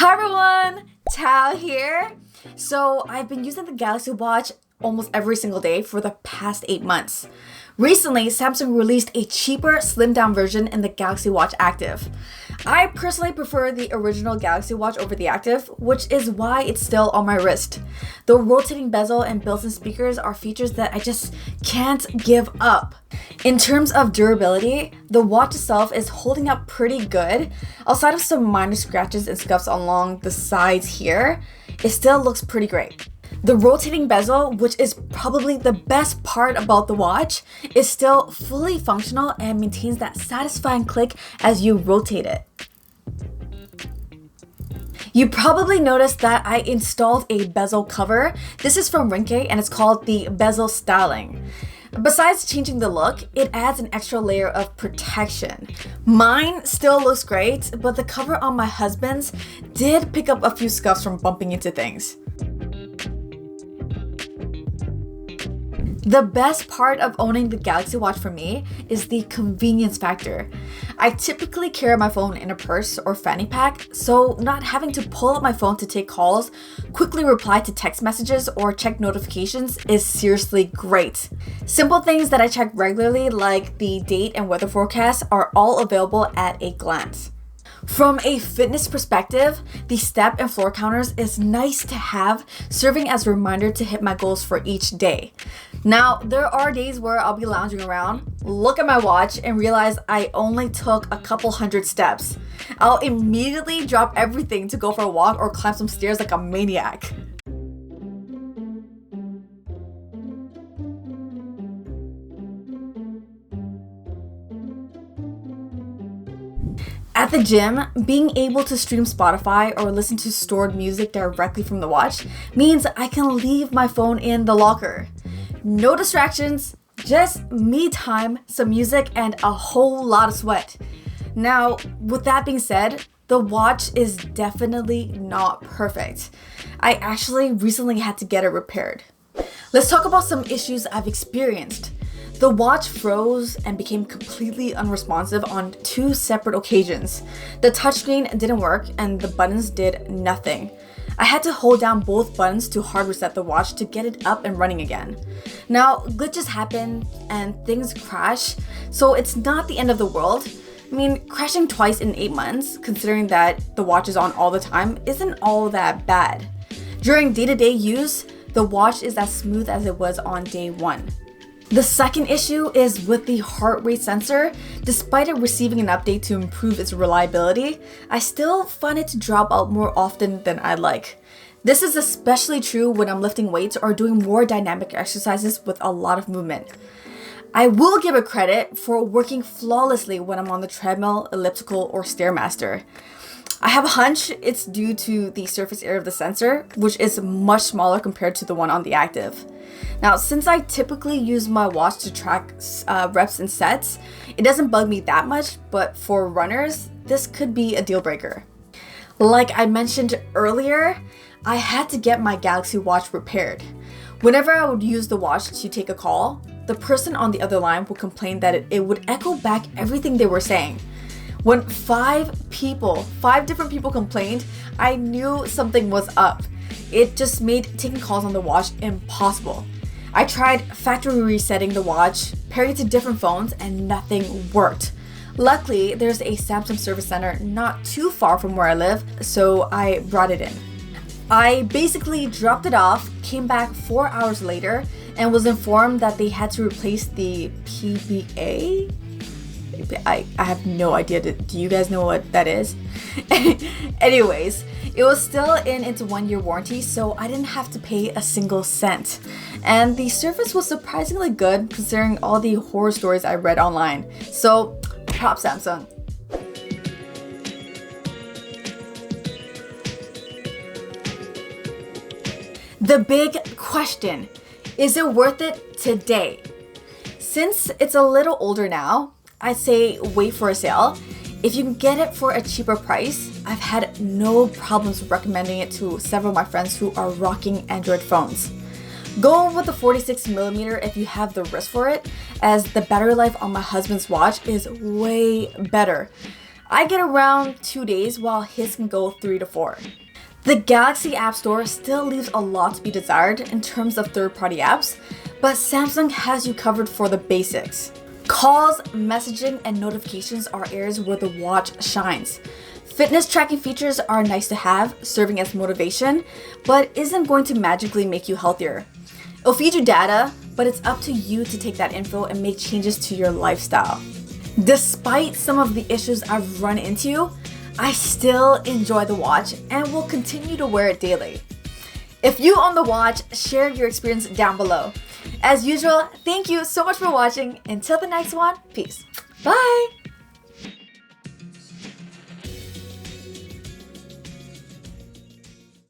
Hi everyone, Thao here. So I've been using the Galaxy Watch almost every single day for the past 8 months. Recently, Samsung released a cheaper, slimmed down version in the Galaxy Watch Active. I personally prefer the original Galaxy Watch over the Active, which is why it's still on my wrist. The rotating bezel and built-in speakers are features that I just can't give up. In terms of durability, the watch itself is holding up pretty good. Outside of some minor scratches and scuffs along the sides here, it still looks pretty great. The rotating bezel, which is probably the best part about the watch, is still fully functional and maintains that satisfying click as you rotate it. You probably noticed that I installed a bezel cover. This is from Ringke and it's called the Bezel Styling. Besides changing the look, it adds an extra layer of protection. Mine still looks great, but the cover on my husband's did pick up a few scuffs from bumping into things. The best part of owning the Galaxy Watch for me is the convenience factor. I typically carry my phone in a purse or fanny pack, so not having to pull out my phone to take calls, quickly reply to text messages, or check notifications is seriously great. Simple things that I check regularly, like the date and weather forecast, are all available at a glance. From a fitness perspective, the step and floor counters is nice to have, serving as a reminder to hit my goals for each day. Now, there are days where I'll be lounging around, look at my watch, and realize I only took a couple hundred steps. I'll immediately drop everything to go for a walk or climb some stairs like a maniac. At the gym, being able to stream Spotify or listen to stored music directly from the watch means I can leave my phone in the locker. No distractions, just me time, some music, and a whole lot of sweat. Now, with that being said, the watch is definitely not perfect. I actually recently had to get it repaired. Let's talk about some issues I've experienced. The watch froze and became completely unresponsive on 2 separate occasions. The touchscreen didn't work and the buttons did nothing. I had to hold down both buttons to hard reset the watch to get it up and running again. Now, glitches happen and things crash, so it's not the end of the world. I mean, crashing twice in 8 months, considering that the watch is on all the time, isn't all that bad. During day-to-day use, the watch is as smooth as it was on day 1. The second issue is with the heart rate sensor. Despite it receiving an update to improve its reliability, I still find it to drop out more often than I'd like. This is especially true when I'm lifting weights or doing more dynamic exercises with a lot of movement. I will give it credit for working flawlessly when I'm on the treadmill, elliptical, or Stairmaster. I have a hunch it's due to the surface area of the sensor, which is much smaller compared to the one on the Active. Now, since I typically use my watch to track reps and sets, it doesn't bug me that much, but for runners, this could be a deal breaker. Like I mentioned earlier, I had to get my Galaxy Watch repaired. Whenever I would use the watch to take a call, the person on the other line would complain that it would echo back everything they were saying. When 5 different people complained, I knew something was up. It just made taking calls on the watch impossible. I tried factory resetting the watch, pairing it to different phones, and nothing worked. Luckily, there's a Samsung service center not too far from where I live, so I brought it in. I basically dropped it off, came back 4 hours later, and was informed that they had to replace the PBA? I have no idea. Do you guys know what that is? Anyways, it was still in its 1-year warranty, so I didn't have to pay a single cent. And the service was surprisingly good considering all the horror stories I read online. So, props Samsung. The big question, is it worth it today? Since it's a little older now, I'd say wait for a sale. If you can get it for a cheaper price, I've had no problems recommending it to several of my friends who are rocking Android phones. Go with the 46mm if you have the wrist for it, as the battery life on my husband's watch is way better. I get around 2 days while his can go 3 to 4. The Galaxy App Store still leaves a lot to be desired in terms of third-party apps, but Samsung has you covered for the basics. Calls, messaging, and notifications are areas where the watch shines. Fitness tracking features are nice to have, serving as motivation, but isn't going to magically make you healthier. It'll feed you data, but it's up to you to take that info and make changes to your lifestyle. Despite some of the issues I've run into, I still enjoy the watch and will continue to wear it daily. If you own the watch, share your experience down below. As usual, thank you so much for watching. Until the next one, peace. Bye!